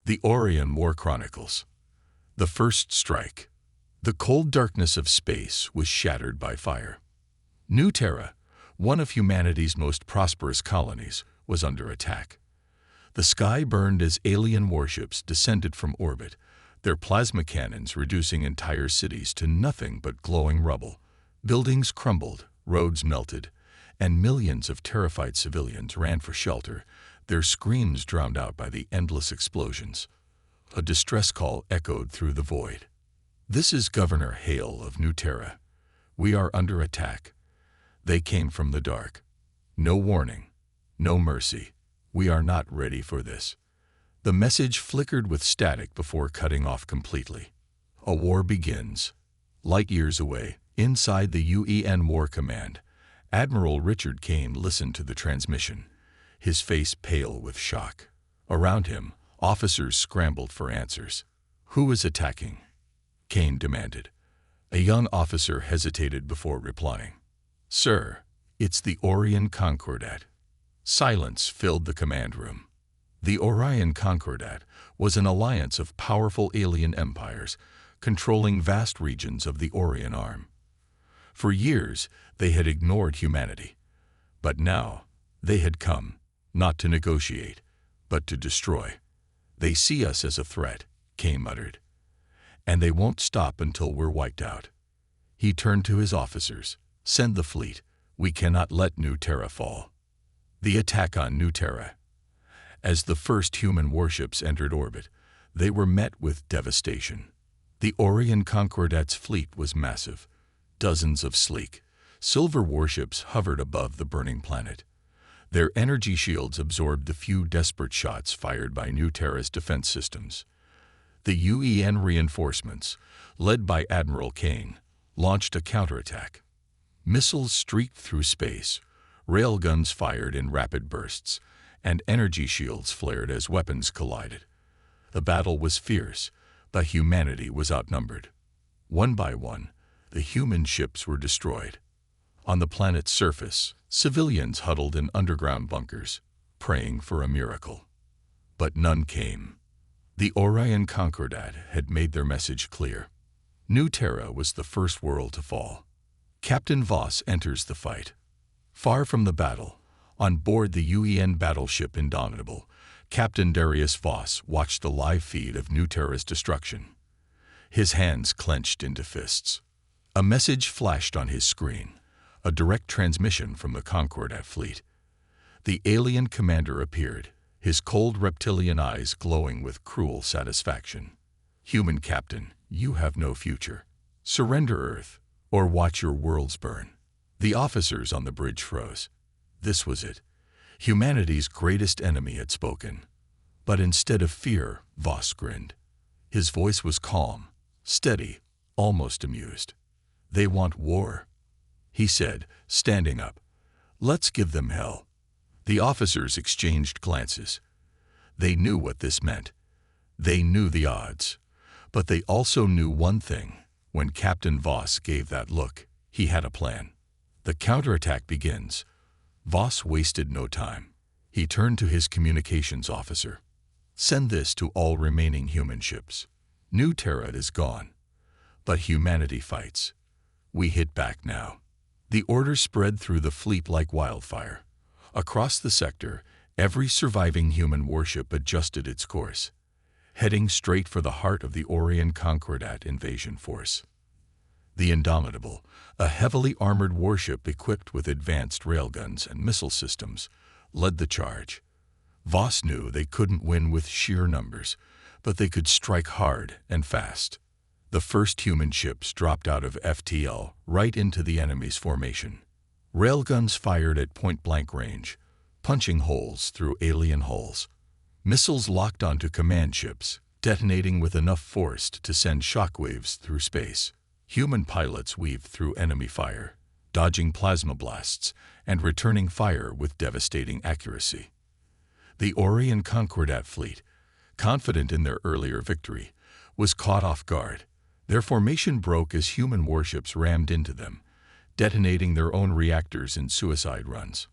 The Orion War Chronicles. The first strike. The cold darkness of space was shattered by fire. New Terra, one of humanity's most prosperous colonies, was under attack. The sky burned as alien warships descended from orbit, their plasma cannons reducing entire cities to nothing but glowing rubble. Buildings crumbled, roads melted, and millions of terrified civilians ran for shelter, their screams drowned out by the endless explosions. A distress call echoed through the void. "This is Governor Hale of New Terra. We are under attack." They came from the dark. No warning, no mercy. We are not ready for this. The message flickered with static before cutting off completely. A war begins. Light years away, inside the UN War Command, Admiral Richard Kane listened to the transmission, his face pale with shock. Around him, officers scrambled for answers. "Who is attacking?" Kane demanded. A young officer hesitated before replying. "Sir, it's the Orion Concordat." Silence filled the command room. The Orion Concordat was an alliance of powerful alien empires, controlling vast regions of the Orion Arm. For years, they had ignored humanity. But now, they had come, not to negotiate, but to destroy. "They see us as a threat," Kane muttered. "And they won't stop until we're wiped out." He turned to his officers. "Send the fleet. We cannot let New Terra fall." The attack on New Terra. As the first human warships entered orbit, they were met with devastation. The Orion Concordat's fleet was massive. Dozens of sleek, silver warships hovered above the burning planet. Their energy shields absorbed the few desperate shots fired by New Terra's defense systems. The UN reinforcements, led by Admiral Kane, launched a counterattack. Missiles streaked through space, railguns fired in rapid bursts, and energy shields flared as weapons collided. The battle was fierce, but humanity was outnumbered. One by one, the human ships were destroyed. On the planet's surface, civilians huddled in underground bunkers, praying for a miracle. But none came. The Orion Concordat had made their message clear. New Terra was the first world to fall. Captain Voss enters the fight. Far from the battle, on board the UN battleship Indomitable, Captain Darius Voss watched the live feed of New Terra's destruction. His hands clenched into fists. A message flashed on his screen, a direct transmission from the Concordat fleet. The alien commander appeared, his cold reptilian eyes glowing with cruel satisfaction. "Human captain, you have no future. Surrender Earth, or watch your worlds burn." The officers on the bridge froze. This was it. Humanity's greatest enemy had spoken. But instead of fear, Voss grinned. His voice was calm, steady, almost amused. "They want war," he said, standing up. "Let's give them hell." The officers exchanged glances. They knew what this meant. They knew the odds. But they also knew one thing. When Captain Voss gave that look, he had a plan. The counterattack begins. Voss wasted no time. He turned to his communications officer. "Send this to all remaining human ships. New Terra is gone. But humanity fights. We hit back now." The order spread through the fleet like wildfire. Across the sector, every surviving human warship adjusted its course, heading straight for the heart of the Orion Concordat invasion force. The Indomitable, a heavily armored warship equipped with advanced railguns and missile systems, led the charge. Voss knew they couldn't win with sheer numbers, but they could strike hard and fast. The first human ships dropped out of FTL right into the enemy's formation. Railguns fired at point-blank range, punching holes through alien hulls. Missiles locked onto command ships, detonating with enough force to send shockwaves through space. Human pilots weaved through enemy fire, dodging plasma blasts and returning fire with devastating accuracy. The Orion Concordat fleet, confident in their earlier victory, was caught off guard. Their formation broke as human warships rammed into them, detonating their own reactors in suicide runs.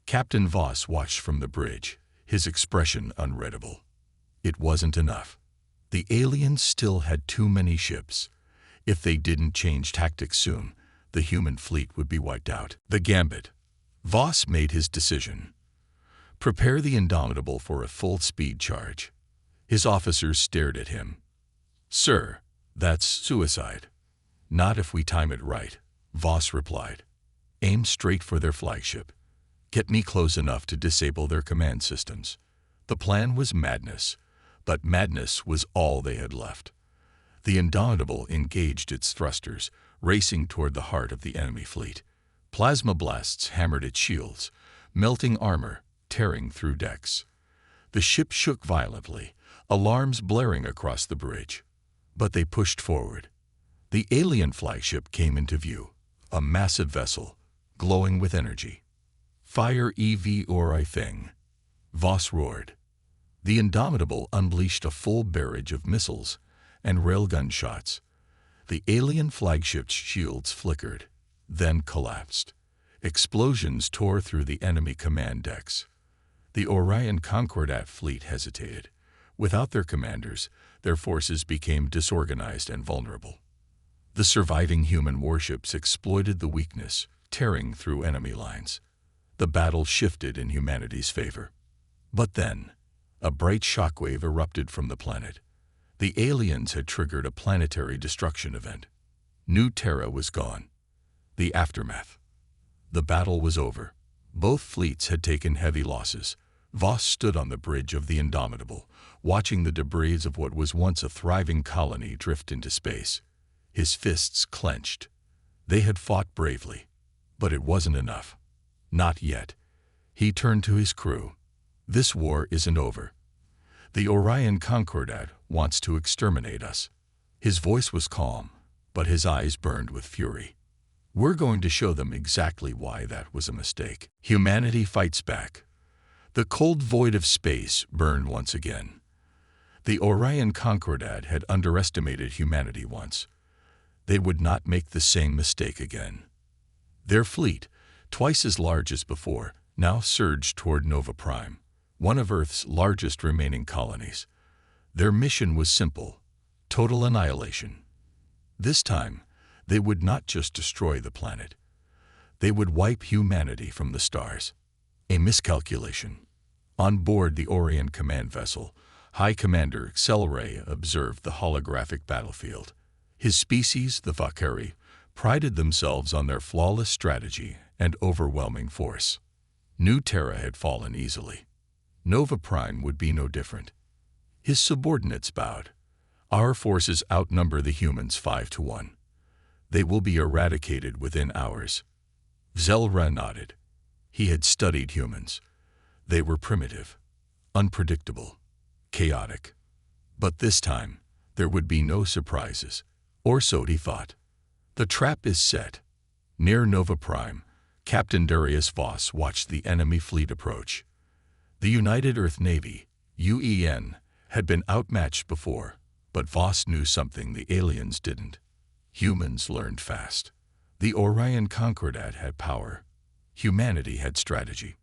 Captain Voss watched from the bridge, his expression unreadable. It wasn't enough. The aliens still had too many ships. If they didn't change tactics soon, the human fleet would be wiped out. The Gambit. Voss made his decision. Prepare the Indomitable for a full-speed charge. His officers stared at him. Sir, that's suicide. Not if we time it right, Voss replied. Aim straight for their flagship. Get me close enough to disable their command systems. The plan was madness, but madness was all they had left. The Indomitable engaged its thrusters, racing toward the heart of the enemy fleet. Plasma blasts hammered its shields, melting armor, tearing through decks. The ship shook violently, alarms blaring across the bridge. But they pushed forward. The alien flagship came into view, a massive vessel, glowing with energy. Fire EV or I thing, Voss roared. The Indomitable unleashed a full barrage of missiles and railgun shots. The alien flagship's shields flickered, then collapsed. Explosions tore through the enemy command decks. The Orion Concordat fleet hesitated. Without their commanders, their forces became disorganized and vulnerable. The surviving human warships exploited the weakness, tearing through enemy lines. The battle shifted in humanity's favor. But then, a bright shockwave erupted from the planet. The aliens had triggered a planetary destruction event. New Terra was gone. The aftermath. The battle was over. Both fleets had taken heavy losses. Voss stood on the bridge of the Indomitable, watching the debris of what was once a thriving colony drift into space. His fists clenched. They had fought bravely, but it wasn't enough. Not yet. He turned to his crew. This war isn't over. The Orion Concordat wants to exterminate us. His voice was calm, but his eyes burned with fury. We're going to show them exactly why that was a mistake. Humanity fights back. The cold void of space burned once again. The Orion Concordat had underestimated humanity once. They would not make the same mistake again. Their fleet, twice as large as before, now surged toward Nova Prime, one of Earth's largest remaining colonies. Their mission was simple: total annihilation. This time, they would not just destroy the planet. They would wipe humanity from the stars. A miscalculation. On board the Orion command vessel, High Commander Accelray observed the holographic battlefield. His species, the Valkyrie, prided themselves on their flawless strategy and overwhelming force. New Terra had fallen easily. Nova Prime would be no different. His subordinates bowed. Our forces outnumber the humans 5-1. They will be eradicated within hours. Zelra nodded. He had studied humans. They were primitive, unpredictable, chaotic. But this time, there would be no surprises. Or so he thought. The trap is set. Near Nova Prime, Captain Darius Voss watched the enemy fleet approach. The United Earth Navy, UEN, had been outmatched before, but Voss knew something the aliens didn't. Humans learned fast. The Orion Concordat had power. Humanity had strategy.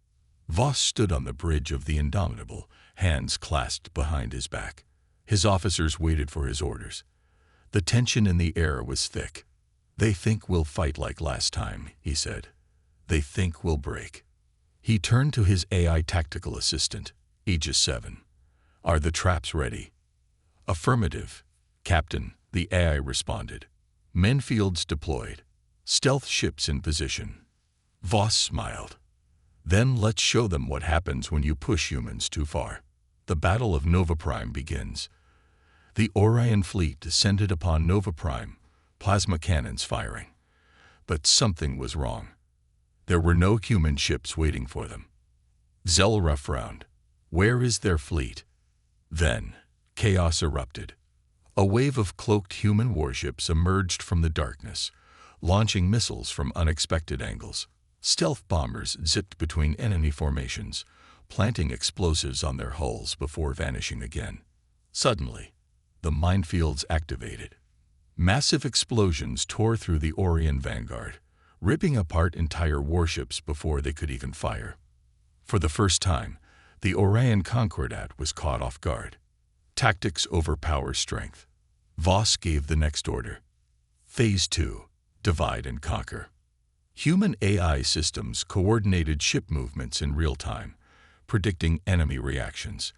Voss stood on the bridge of the Indomitable, hands clasped behind his back. His officers waited for his orders. The tension in the air was thick. They think we'll fight like last time, he said. They think we'll break. He turned to his AI tactical assistant, Aegis 7. Are the traps ready? Affirmative, Captain, the AI responded. Menfields deployed. Stealth ships in position. Voss smiled. Then let's show them what happens when you push humans too far. The Battle of Nova Prime begins. The Orion fleet descended upon Nova Prime, plasma cannons firing. But something was wrong. There were no human ships waiting for them. Zelra frowned. Where is their fleet? Then, chaos erupted. A wave of cloaked human warships emerged from the darkness, launching missiles from unexpected angles. Stealth bombers zipped between enemy formations, planting explosives on their hulls before vanishing again. Suddenly, the minefields activated. Massive explosions tore through the Orion vanguard, ripping apart entire warships before they could even fire. For the first time, the Orion Concordat was caught off guard. Tactics overpower strength. Voss gave the next order. Phase 2. Divide and conquer. Human AI systems coordinated ship movements in real time, predicting enemy reactions.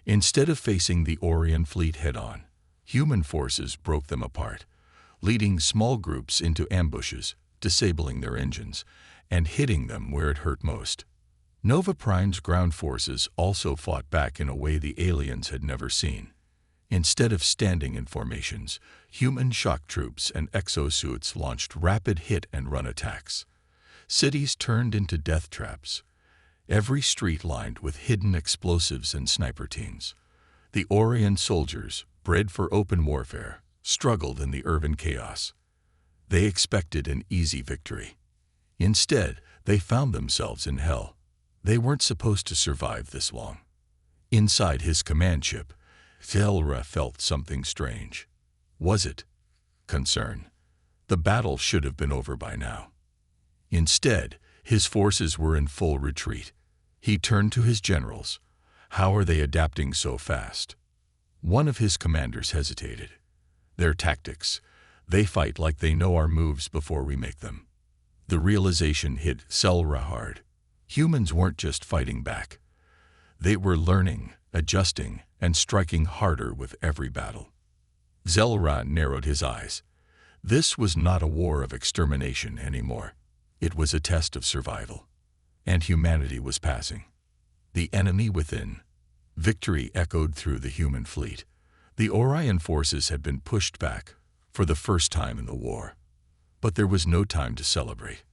Instead of facing the Orion fleet head-on, human forces broke them apart, leading small groups into ambushes, disabling their engines, and hitting them where it hurt most. Nova Prime's ground forces also fought back in a way the aliens had never seen. Instead of standing in formations, human shock troops and exosuits launched rapid hit-and-run attacks. Cities turned into death traps, every street lined with hidden explosives and sniper teams. The Orion soldiers, bred for open warfare, struggled in the urban chaos. They expected an easy victory. Instead, they found themselves in hell. They weren't supposed to survive this long. Inside his command ship, Zelra felt something strange. Was it concern? The battle should have been over by now. Instead, his forces were in full retreat. He turned to his generals. How are they adapting so fast? One of his commanders hesitated. Their tactics. They fight like they know our moves before we make them. The realization hit Zelra hard. Humans weren't just fighting back. They were learning, adjusting, and striking harder with every battle. Zelra narrowed his eyes. This was not a war of extermination anymore. It was a test of survival. And humanity was passing. The enemy within. Victory echoed through the human fleet. The Orion forces had been pushed back for the first time in the war. But there was no time to celebrate.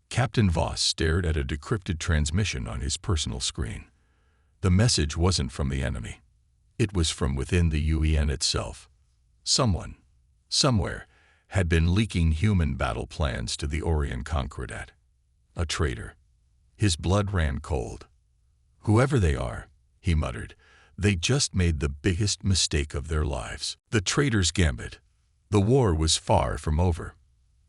Captain Voss stared at a decrypted transmission on his personal screen. The message wasn't from the enemy. It was from within the UEN itself. Someone, somewhere, had been leaking human battle plans to the Orion Concordat. A traitor. His blood ran cold. Whoever they are, he muttered, they just made the biggest mistake of their lives. The traitor's gambit. The war was far from over.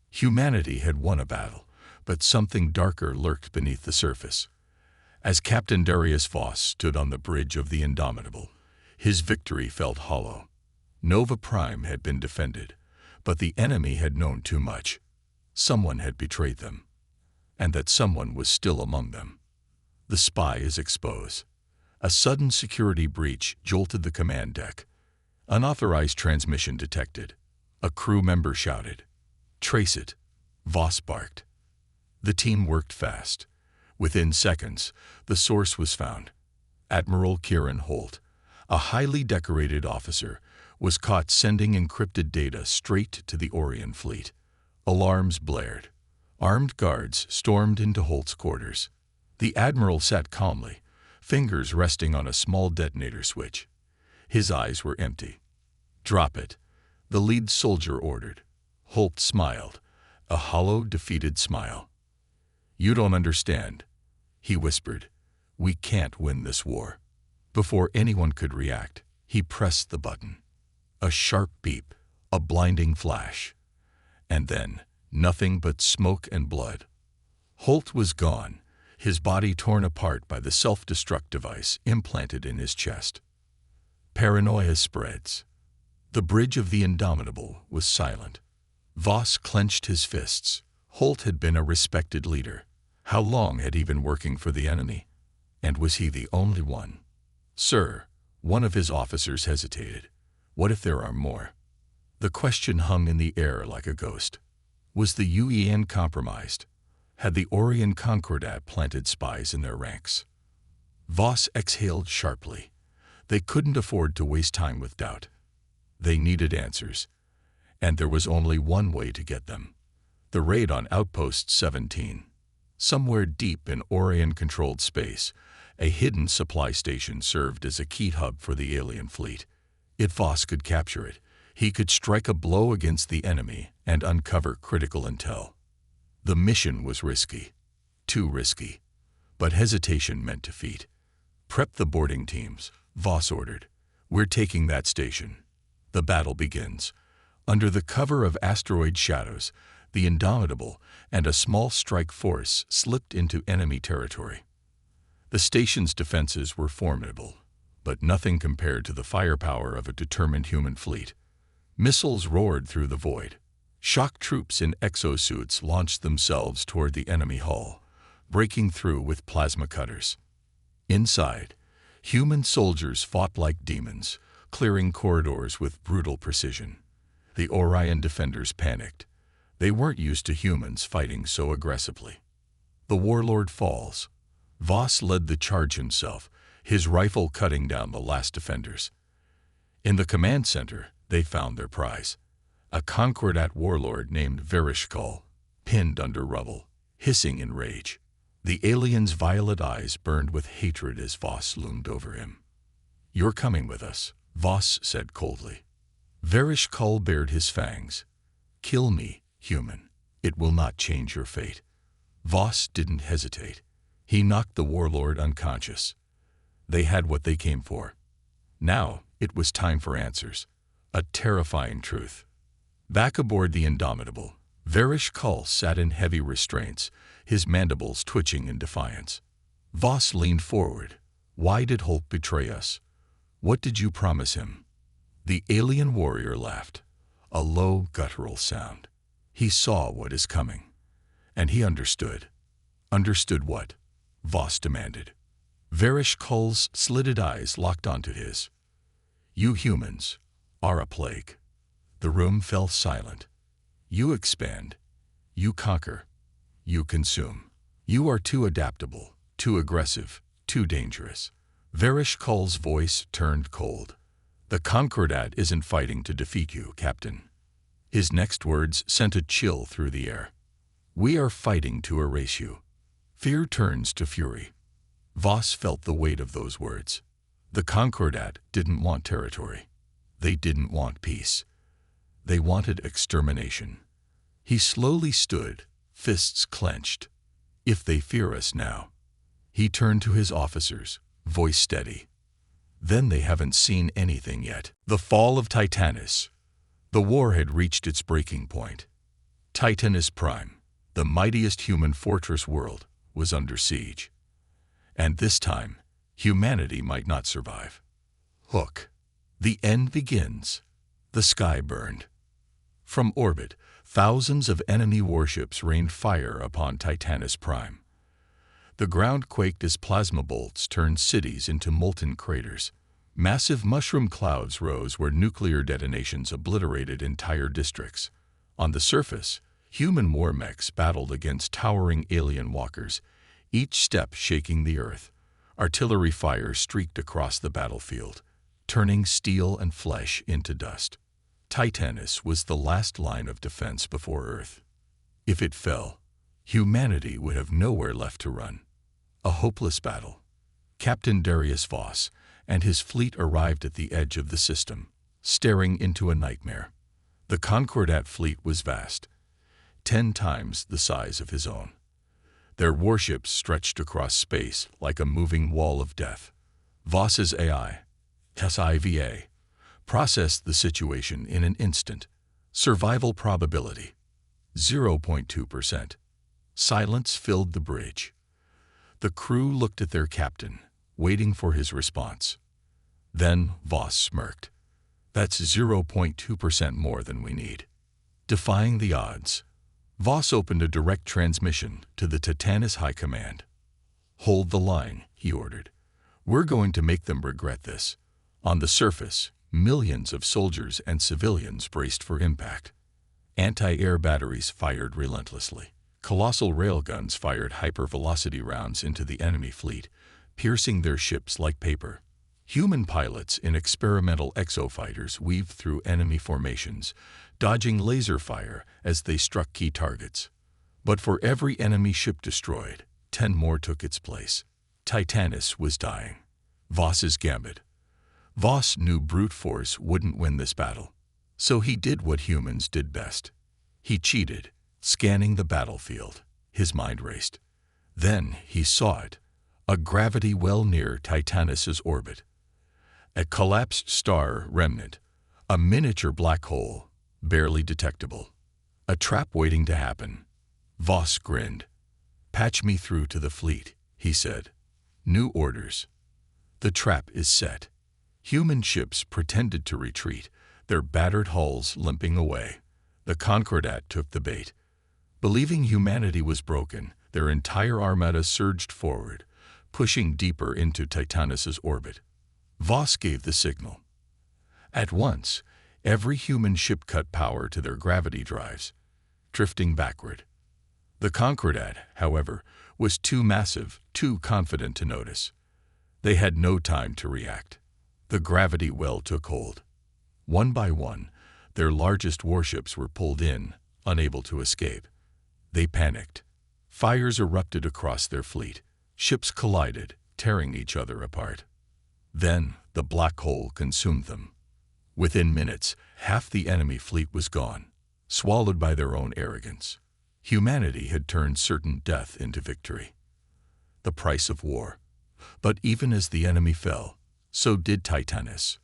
Humanity had won a battle, but something darker lurked beneath the surface. As Captain Darius Voss stood on the bridge of the Indomitable, his victory felt hollow. Nova Prime had been defended, but the enemy had known too much. Someone had betrayed them, and that someone was still among them. The spy is exposed. A sudden security breach jolted the command deck. Unauthorized transmission detected. A crew member shouted, "Trace it," Voss barked. The team worked fast. Within seconds, the source was found. Admiral Kieran Holt, a highly decorated officer, was caught sending encrypted data straight to the Orion fleet. Alarms blared. Armed guards stormed into Holt's quarters. The admiral sat calmly, fingers resting on a small detonator switch. His eyes were empty. "Drop it," the lead soldier ordered. Holt smiled, a hollow, defeated smile. "You don't understand," he whispered. "We can't win this war." Before anyone could react, he pressed the button. A sharp beep, a blinding flash. And then, nothing but smoke and blood. Holt was gone, his body torn apart by the self-destruct device implanted in his chest. Paranoia spreads. The bridge of the Indomitable was silent. Voss clenched his fists. Holt had been a respected leader. How long had he been working for the enemy? And was he the only one? "Sir," one of his officers hesitated. "What if there are more?" The question hung in the air like a ghost. Was the UEN compromised? Had the Orion Concordat planted spies in their ranks? Voss exhaled sharply. They couldn't afford to waste time with doubt. They needed answers. And there was only one way to get them. The raid on Outpost 17. Somewhere deep in Orion-controlled space, a hidden supply station served as a key hub for the alien fleet. If Voss could capture it, he could strike a blow against the enemy and uncover critical intel. The mission was risky. Too risky. But hesitation meant defeat. "Prep the boarding teams," Voss ordered. "We're taking that station." The battle begins. Under the cover of asteroid shadows, the Indomitable and a small strike force slipped into enemy territory. The station's defenses were formidable. but nothing compared to the firepower of a determined human fleet. Missiles roared through the void. Shock troops in exosuits launched themselves toward the enemy hull, breaking through with plasma cutters. Inside, human soldiers fought like demons, clearing corridors with brutal precision. The Orion defenders panicked. They weren't used to humans fighting so aggressively. The warlord falls. Voss led the charge himself, his rifle cutting down the last defenders. In the command center, they found their prize. A Concordat warlord named Verishkal, pinned under rubble, hissing in rage. The alien's violet eyes burned with hatred as Voss loomed over him. "You're coming with us," Voss said coldly. Verishkal bared his fangs. "Kill me, human. It will not change your fate." Voss didn't hesitate. He knocked the warlord unconscious. They had what they came for. Now it was time for answers. A terrifying truth. Back aboard the Indomitable, Verishkal sat in heavy restraints, his mandibles twitching in defiance. Voss leaned forward. "Why did Hulk betray us? What did you promise him?" The alien warrior laughed, a low, guttural sound. He saw what is coming. And he understood. Understood what? Voss demanded. Verishkal's slitted eyes locked onto his. "You humans are a plague." The room fell silent. "You expand. You conquer. You consume. You are too adaptable, too aggressive, too dangerous." Verishkal's voice turned cold. "The Concordat isn't fighting to defeat you, Captain." His next words sent a chill through the air. "We are fighting to erase you." Fear turns to fury. Voss felt the weight of those words. The Concordat didn't want territory. They didn't want peace. They wanted extermination. He slowly stood, fists clenched. "If they fear us now." He turned to his officers, voice steady. "Then they haven't seen anything yet." The fall of Titanus. The war had reached its breaking point. Titanus Prime, the mightiest human fortress world, was under siege. And this time, humanity might not survive. Hook. The end begins. The sky burned. From orbit, thousands of enemy warships rained fire upon Titanus Prime. The ground quaked as plasma bolts turned cities into molten craters. Massive mushroom clouds rose where nuclear detonations obliterated entire districts. On the surface, human war mechs battled against towering alien walkers, each step shaking the earth. Artillery fire streaked across the battlefield, turning steel and flesh into dust. Titanus was the last line of defense before Earth. If it fell, humanity would have nowhere left to run. A hopeless battle. Captain Darius Voss and his fleet arrived at the edge of the system, staring into a nightmare. The Concordat fleet was vast, 10 times the size of his own. Their warships stretched across space like a moving wall of death. Voss's AI, SIVA, processed the situation in an instant. Survival probability, 0.2%. Silence filled the bridge. The crew looked at their captain, waiting for his response. Then Voss smirked. "That's 0.2% more than we need." Defying the odds, Voss opened a direct transmission to the Titanus High Command. "Hold the line," he ordered. "We're going to make them regret this." On the surface, millions of soldiers and civilians braced for impact. Anti-air batteries fired relentlessly. Colossal railguns fired hypervelocity rounds into the enemy fleet, piercing their ships like paper. Human pilots in experimental exofighters weaved through enemy formations, dodging laser fire as they struck key targets. But for every enemy ship destroyed, 10 more took its place. Titanus was dying. Voss's gambit. Voss knew brute force wouldn't win this battle. So he did what humans did best. He cheated, scanning the battlefield. His mind raced. Then he saw it, a gravity well near Titanus's orbit. A collapsed star remnant, a miniature black hole, barely detectable. A trap waiting to happen. Voss grinned. "Patch me through to the fleet," he said. "New orders." "The trap is set." Human ships pretended to retreat, their battered hulls limping away. The Concordat took the bait. Believing humanity was broken, their entire armada surged forward, pushing deeper into Titanus' orbit. Voss gave the signal. At once, every human ship cut power to their gravity drives, drifting backward. The Concordat, however, was too massive, too confident to notice. They had no time to react. The gravity well took hold. One by one, their largest warships were pulled in, unable to escape. They panicked. Fires erupted across their fleet. Ships collided, tearing each other apart. Then, the black hole consumed them. Within minutes, half the enemy fleet was gone, swallowed by their own arrogance. Humanity had turned certain death into victory. The price of war. But even as the enemy fell, so did Titanus.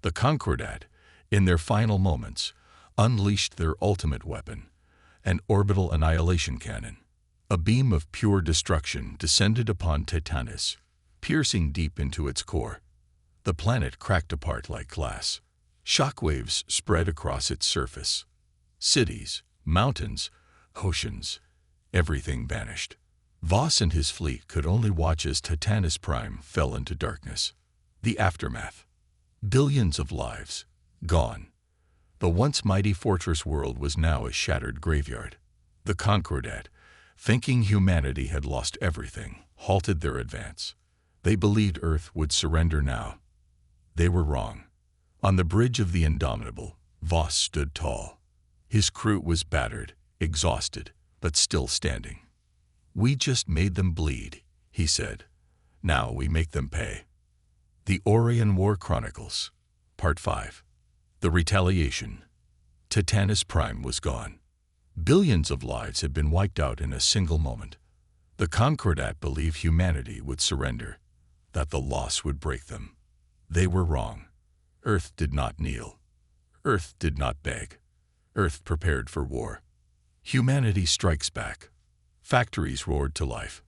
The Concordat, in their final moments, unleashed their ultimate weapon, an orbital annihilation cannon. A beam of pure destruction descended upon Titanus, piercing deep into its core. The planet cracked apart like glass. Shockwaves spread across its surface. Cities, mountains, oceans, everything vanished. Voss and his fleet could only watch as Titanus Prime fell into darkness. The aftermath. Billions of lives, gone. The once mighty fortress world was now a shattered graveyard. The Concordat, thinking humanity had lost everything, halted their advance. They believed Earth would surrender now. They were wrong. On the bridge of the Indomitable, Voss stood tall. His crew was battered, exhausted, but still standing. "We just made them bleed," he said. "Now we make them pay." The Orion War Chronicles, Part 5. The Retaliation. Titanus Prime was gone. Billions of lives had been wiped out in a single moment. The Concordat believed humanity would surrender, that the loss would break them. They were wrong. Earth did not kneel. Earth did not beg. Earth prepared for war. Humanity strikes back. Factories roared to life.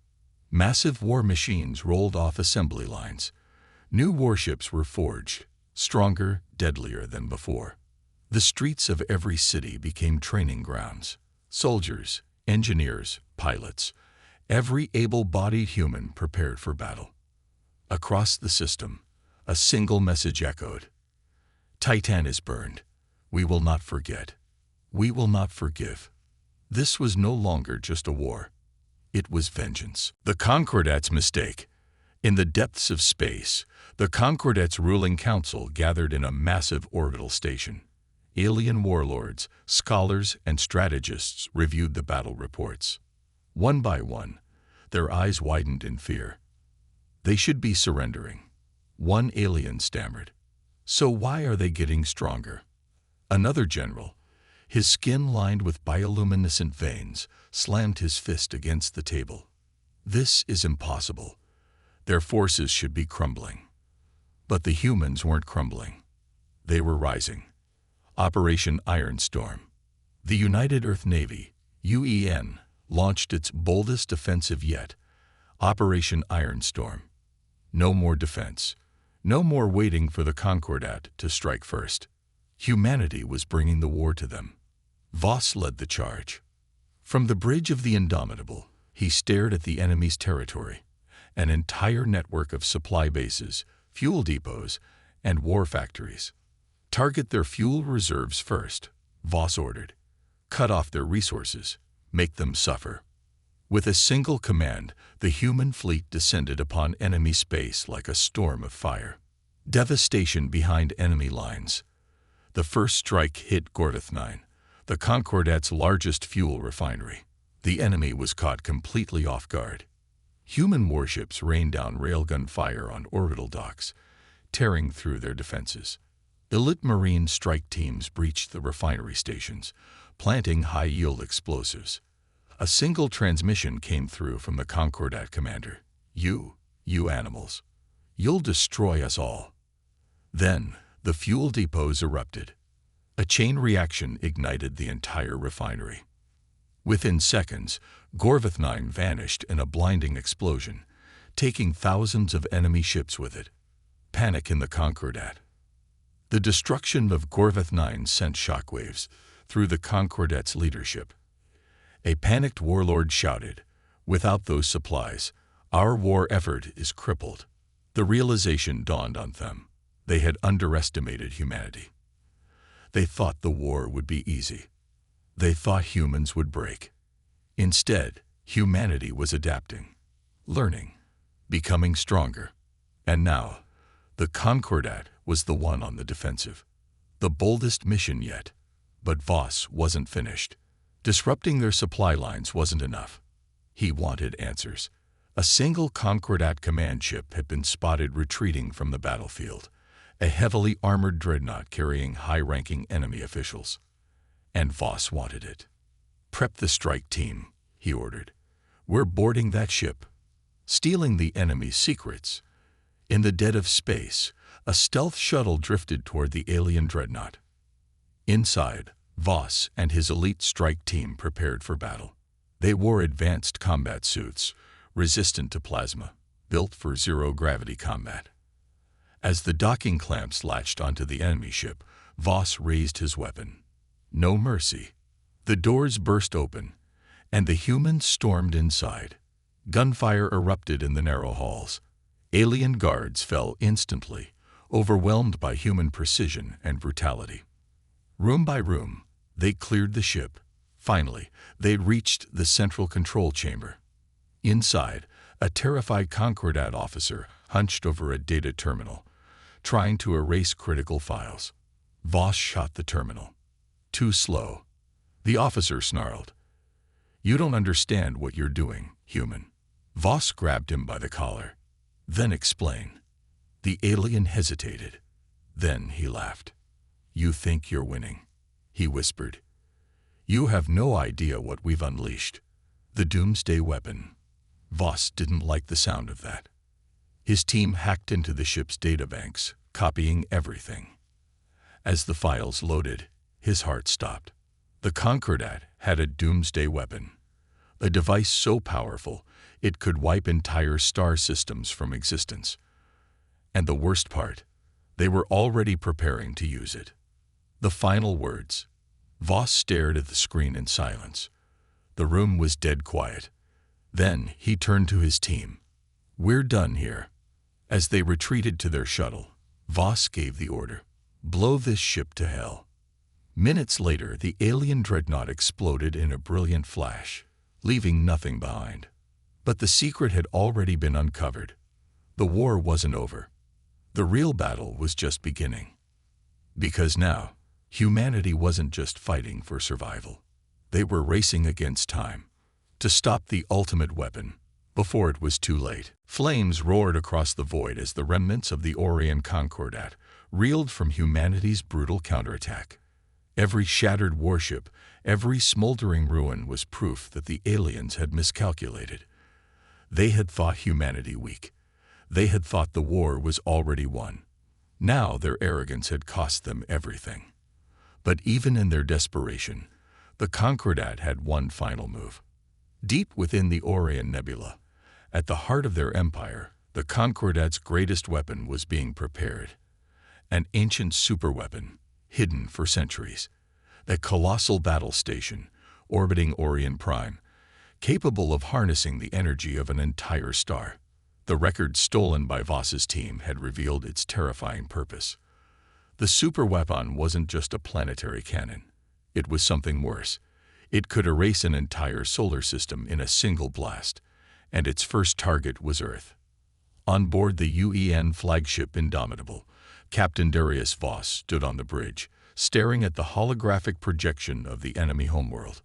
Massive war machines rolled off assembly lines. New warships were forged, stronger, deadlier than before. The streets of every city became training grounds. Soldiers, engineers, pilots, every able-bodied human prepared for battle. Across the system, a single message echoed. Titan is burned. We will not forget. We will not forgive. This was no longer just a war. It was vengeance. The Concordat's mistake. In the depths of space, the Concordat's ruling council gathered in a massive orbital station. Alien warlords, scholars, and strategists reviewed the battle reports. One by one, their eyes widened in fear. They should be surrendering. One alien stammered. "So why are they getting stronger?" Another general, his skin lined with bioluminescent veins, slammed his fist against the table. "This is impossible. Their forces should be crumbling." But the humans weren't crumbling. They were rising. Operation Iron Storm. The United Earth Navy, UEN, launched its boldest offensive yet, Operation Iron Storm. No more defense. No more waiting for the Concordat to strike first. Humanity was bringing the war to them. Voss led the charge. From the bridge of the Indomitable, he stared at the enemy's territory, an entire network of supply bases, fuel depots, and war factories. "Target their fuel reserves first," Voss ordered. "Cut off their resources. Make them suffer." With a single command, the human fleet descended upon enemy space like a storm of fire. Devastation behind enemy lines. The first strike hit Gorvith-9, the Concordat's largest fuel refinery. The enemy was caught completely off guard. Human warships rained down railgun fire on orbital docks, tearing through their defenses. Elite Marine strike teams breached the refinery stations, planting high-yield explosives. A single transmission came through from the Concordat commander. You animals. You'll destroy us all." Then, the fuel depots erupted. A chain reaction ignited the entire refinery. Within seconds, Gorvith-9 vanished in a blinding explosion, taking thousands of enemy ships with it. Panic in the Concordat. The destruction of Gorveth 9 sent shockwaves through the Concordat's leadership. A panicked warlord shouted, "Without those supplies, our war effort is crippled." The realization dawned on them. They had underestimated humanity. They thought the war would be easy. They thought humans would break. Instead, humanity was adapting, learning, becoming stronger. And now, the Concordat was the one on the defensive. The boldest mission yet. But Voss wasn't finished. Disrupting their supply lines wasn't enough. He wanted answers. A single Concordat command ship had been spotted retreating from the battlefield, a heavily armored dreadnought carrying high-ranking enemy officials. And Voss wanted it. "Prep the strike team," he ordered. "We're boarding that ship." Stealing the enemy's secrets. In the dead of space, a stealth shuttle drifted toward the alien dreadnought. Inside, Voss and his elite strike team prepared for battle. They wore advanced combat suits, resistant to plasma, built for zero-gravity combat. As the docking clamps latched onto the enemy ship, Voss raised his weapon. No mercy. The doors burst open, and the humans stormed inside. Gunfire erupted in the narrow halls. Alien guards fell instantly, overwhelmed by human precision and brutality. Room by room, they cleared the ship. Finally, they'd reached the central control chamber. Inside, a terrified Concordat officer hunched over a data terminal, trying to erase critical files. Voss shot the terminal. Too slow. The officer snarled, "You don't understand what you're doing, human." Voss grabbed him by the collar. "Then explain." The alien hesitated. Then he laughed. "You think you're winning," he whispered. "You have no idea what we've unleashed. The doomsday weapon." Voss didn't like the sound of that. His team hacked into the ship's databanks, copying everything. As the files loaded, his heart stopped. The Concordat had a doomsday weapon, a device so powerful it could wipe entire star systems from existence. And the worst part, they were already preparing to use it. The final words. Voss stared at the screen in silence. The room was dead quiet. Then he turned to his team. "We're done here." As they retreated to their shuttle, Voss gave the order, "Blow this ship to hell." Minutes later, the alien dreadnought exploded in a brilliant flash, leaving nothing behind. But the secret had already been uncovered. The war wasn't over. The real battle was just beginning. Because now, humanity wasn't just fighting for survival. They were racing against time to stop the ultimate weapon before it was too late. Flames roared across the void as the remnants of the Orion Concordat reeled from humanity's brutal counterattack. Every shattered warship, every smoldering ruin was proof that the aliens had miscalculated. They had thought humanity weak. They had thought the war was already won. Now their arrogance had cost them everything. But even in their desperation, the Concordat had one final move. Deep within the Orion Nebula, at the heart of their empire, the Concordat's greatest weapon was being prepared. An ancient superweapon, hidden for centuries. A colossal battle station, orbiting Orion Prime, capable of harnessing the energy of an entire star. The record stolen by Voss's team had revealed its terrifying purpose. The superweapon wasn't just a planetary cannon. It was something worse. It could erase an entire solar system in a single blast, and its first target was Earth. On board the UEN flagship Indomitable, Captain Darius Voss stood on the bridge, staring at the holographic projection of the enemy homeworld.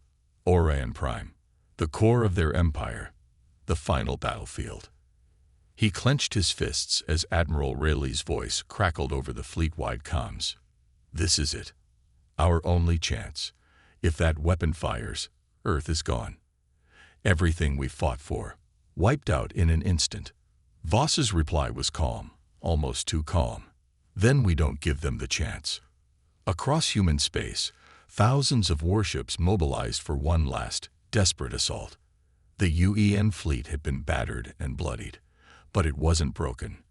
Orion Prime, the core of their empire, the final battlefield. He clenched his fists as Admiral Rayleigh's voice crackled over the fleet-wide comms. "This is it. Our only chance. If that weapon fires, Earth is gone. Everything we fought for, wiped out in an instant." Voss's reply was calm, almost too calm. "Then we don't give them the chance." Across human space, thousands of warships mobilized for one last, desperate assault. The UEN fleet had been battered and bloodied, but it wasn't broken.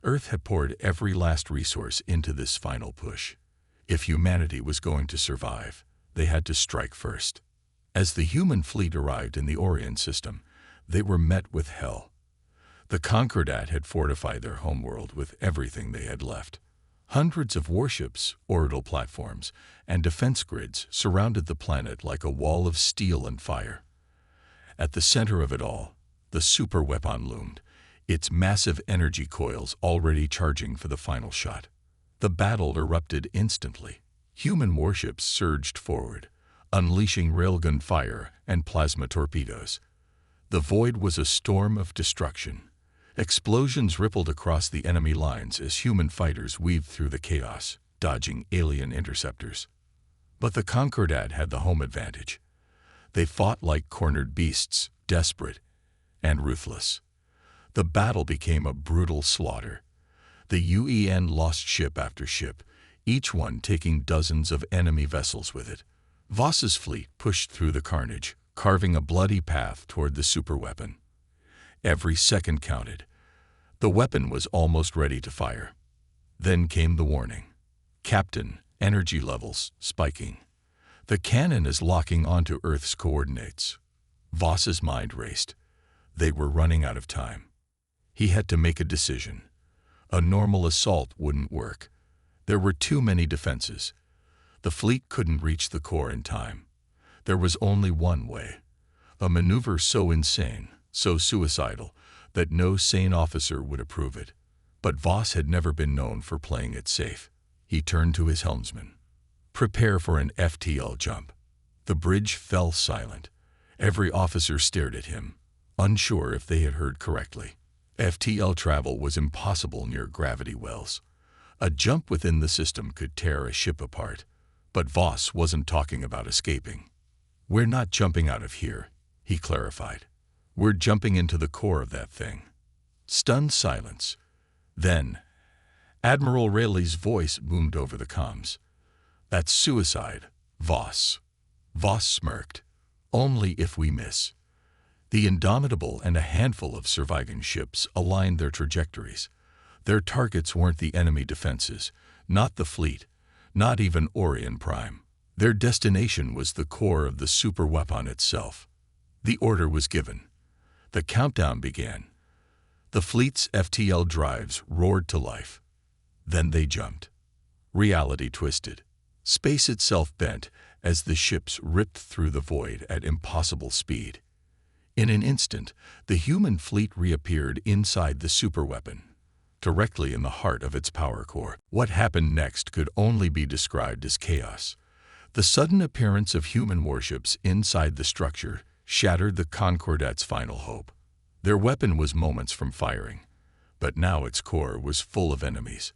Earth had poured every last resource into this final push. If humanity was going to survive, they had to strike first. As the human fleet arrived in the Orion system, they were met with hell. The Concordat had fortified their homeworld with everything they had left. Hundreds of warships, orbital platforms, and defense grids surrounded the planet like a wall of steel and fire. At the center of it all, the superweapon loomed, its massive energy coils already charging for the final shot. The battle erupted instantly. Human warships surged forward, unleashing railgun fire and plasma torpedoes. The void was a storm of destruction. Explosions rippled across the enemy lines as human fighters weaved through the chaos, dodging alien interceptors. But the Concordat had the home advantage. They fought like cornered beasts, desperate and ruthless. The battle became a brutal slaughter. The UEN lost ship after ship, each one taking dozens of enemy vessels with it. Voss's fleet pushed through the carnage, carving a bloody path toward the superweapon. Every second counted. The weapon was almost ready to fire. Then came the warning. Captain, energy levels spiking. The cannon is locking onto Earth's coordinates. Voss's mind raced. They were running out of time. He had to make a decision. A normal assault wouldn't work. There were too many defenses. The fleet couldn't reach the core in time. There was only one way. A maneuver so insane, so suicidal, that no sane officer would approve it. But Voss had never been known for playing it safe. He turned to his helmsman. Prepare for an FTL jump. The bridge fell silent. Every officer stared at him, unsure if they had heard correctly. FTL travel was impossible near gravity wells. A jump within the system could tear a ship apart. But Voss wasn't talking about escaping. We're not jumping out of here, he clarified. We're jumping into the core of that thing. Stunned silence. Then, Admiral Rayleigh's voice boomed over the comms. That's suicide, Voss. Voss smirked. Only if we miss. The Indomitable and a handful of surviving ships aligned their trajectories. Their targets weren't the enemy defenses, not the fleet, not even Orion Prime. Their destination was the core of the superweapon itself. The order was given. The countdown began. The fleet's FTL drives roared to life. Then they jumped. Reality twisted. Space itself bent as the ships ripped through the void at impossible speed. In an instant, the human fleet reappeared inside the superweapon, directly in the heart of its power core. What happened next could only be described as chaos. The sudden appearance of human warships inside the structure shattered the Concordat's final hope. Their weapon was moments from firing, but now its core was full of enemies.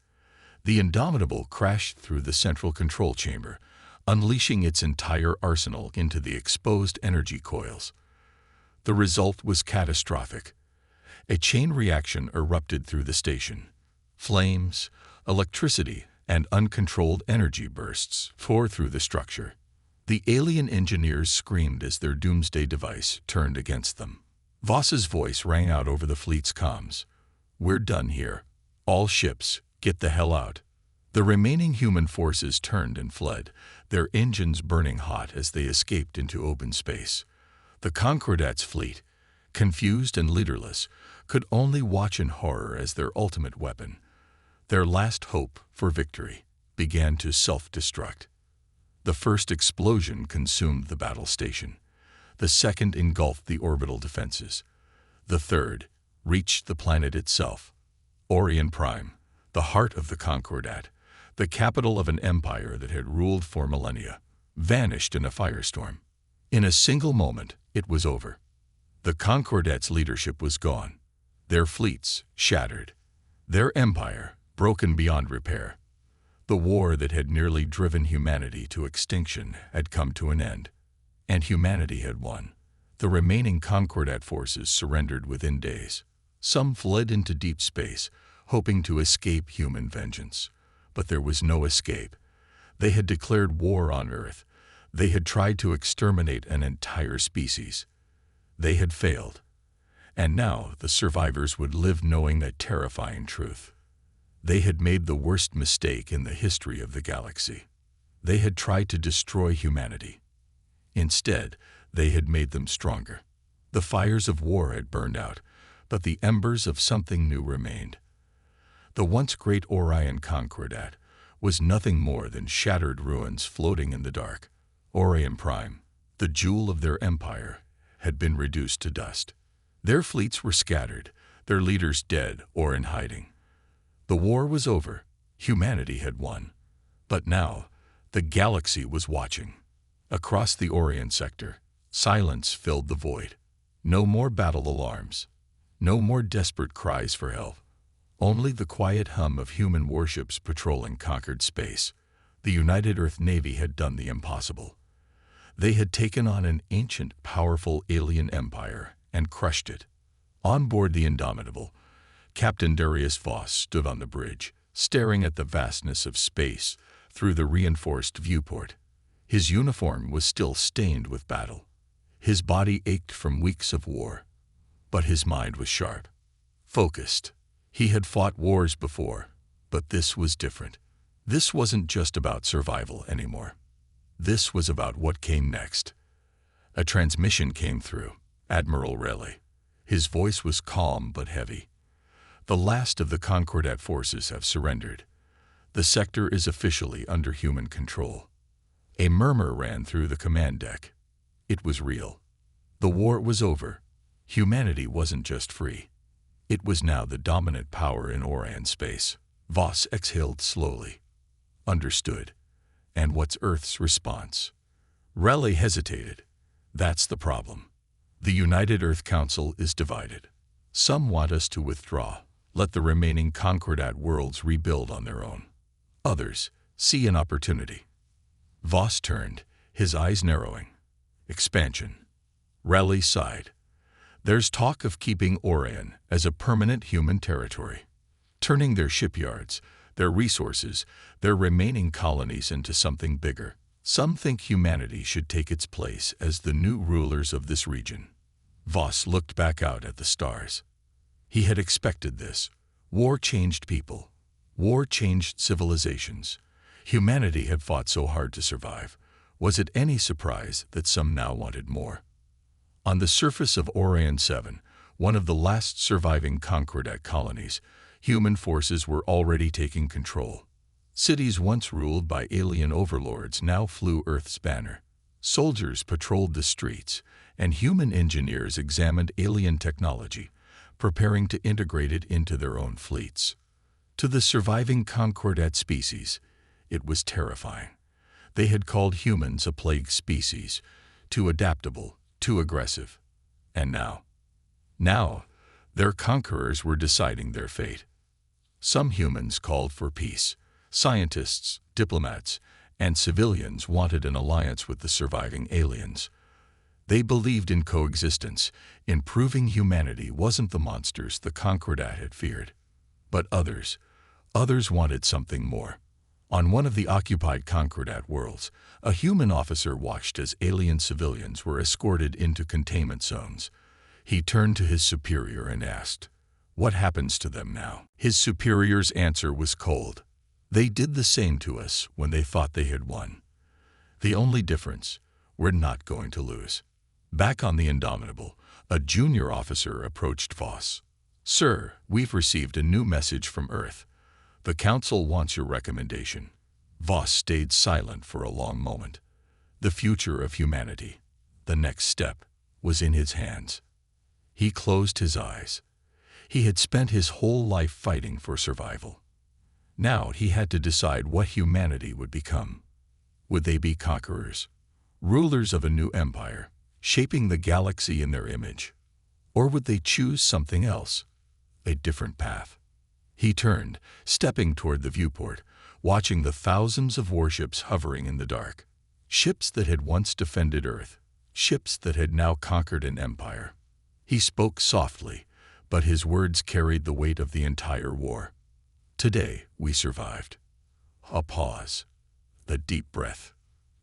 The Indomitable crashed through the central control chamber, unleashing its entire arsenal into the exposed energy coils. The result was catastrophic. A chain reaction erupted through the station. Flames, electricity, and uncontrolled energy bursts tore through the structure. The alien engineers screamed as their doomsday device turned against them. Voss's voice rang out over the fleet's comms. We're done here. All ships, get the hell out. The remaining human forces turned and fled, their engines burning hot as they escaped into open space. The Concordat's fleet, confused and leaderless, could only watch in horror as their ultimate weapon, their last hope for victory, began to self-destruct. The first explosion consumed the battle station. The second engulfed the orbital defenses. The third reached the planet itself. Orion Prime, the heart of the Concordat, the capital of an empire that had ruled for millennia, vanished in a firestorm. In a single moment, it was over. The Concordat's leadership was gone, their fleets shattered, their empire broken beyond repair. The war that had nearly driven humanity to extinction had come to an end, and humanity had won. The remaining Concordat forces surrendered within days. Some fled into deep space, hoping to escape human vengeance. But there was no escape. They had declared war on Earth. They had tried to exterminate an entire species. They had failed. And now the survivors would live knowing that terrifying truth. They had made the worst mistake in the history of the galaxy. They had tried to destroy humanity. Instead, they had made them stronger. The fires of war had burned out, but the embers of something new remained. The once great Orion Concordat was nothing more than shattered ruins floating in the dark. Orion Prime, the jewel of their empire, had been reduced to dust. Their fleets were scattered, their leaders dead or in hiding. The war was over. Humanity had won. But now, the galaxy was watching. Across the Orion sector, silence filled the void. No more battle alarms. No more desperate cries for help. Only the quiet hum of human warships patrolling conquered space. The United Earth Navy had done the impossible. They had taken on an ancient, powerful alien empire and crushed it. On board the Indomitable, Captain Darius Voss stood on the bridge, staring at the vastness of space through the reinforced viewport. His uniform was still stained with battle. His body ached from weeks of war, but his mind was sharp, focused. He had fought wars before, but this was different. This wasn't just about survival anymore. This was about what came next. A transmission came through. Admiral Raleigh. His voice was calm but heavy. The last of the Concordat forces have surrendered. The sector is officially under human control. A murmur ran through the command deck. It was real. The war was over. Humanity wasn't just free. It was now the dominant power in Orion space. Voss exhaled slowly. Understood. And what's Earth's response? Raleigh hesitated. That's the problem. The United Earth Council is divided. Some want us to withdraw, let the remaining Concordat worlds rebuild on their own. Others see an opportunity. Voss turned, his eyes narrowing. Expansion. Raleigh sighed. There's talk of keeping Orion as a permanent human territory, turning their shipyards, their resources, their remaining colonies into something bigger. Some think humanity should take its place as the new rulers of this region. Voss looked back out at the stars. He had expected this. War changed people. War changed civilizations. Humanity had fought so hard to survive. Was it any surprise that some now wanted more? On the surface of Orion 7, one of the last surviving Concordat colonies, human forces were already taking control. Cities once ruled by alien overlords now flew Earth's banner. Soldiers patrolled the streets, and human engineers examined alien technology, preparing to integrate it into their own fleets. To the surviving Concordat species, it was terrifying. They had called humans a plague species, too adaptable, too aggressive. And now, their conquerors were deciding their fate. Some humans called for peace. Scientists, diplomats, and civilians wanted an alliance with the surviving aliens. They believed in coexistence, in proving humanity wasn't the monsters the Concordat had feared. But others wanted something more. On one of the occupied Concordat worlds, a human officer watched as alien civilians were escorted into containment zones. He turned to his superior and asked, "What happens to them now?" His superior's answer was cold. "They did the same to us when they thought they had won. The only difference, we're not going to lose." Back on the Indomitable, a junior officer approached Voss. "Sir, we've received a new message from Earth. The Council wants your recommendation." Voss stayed silent for a long moment. The future of humanity, the next step, was in his hands. He closed his eyes. He had spent his whole life fighting for survival. Now he had to decide what humanity would become. Would they be conquerors, rulers of a new empire, shaping the galaxy in their image? Or would they choose something else, a different path? He turned, stepping toward the viewport, watching the thousands of warships hovering in the dark. Ships that had once defended Earth, ships that had now conquered an empire. He spoke softly, but his words carried the weight of the entire war. Today, we survived. A pause. The deep breath.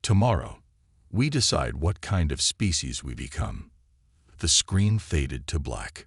Tomorrow, we decide what kind of species we become. The screen faded to black.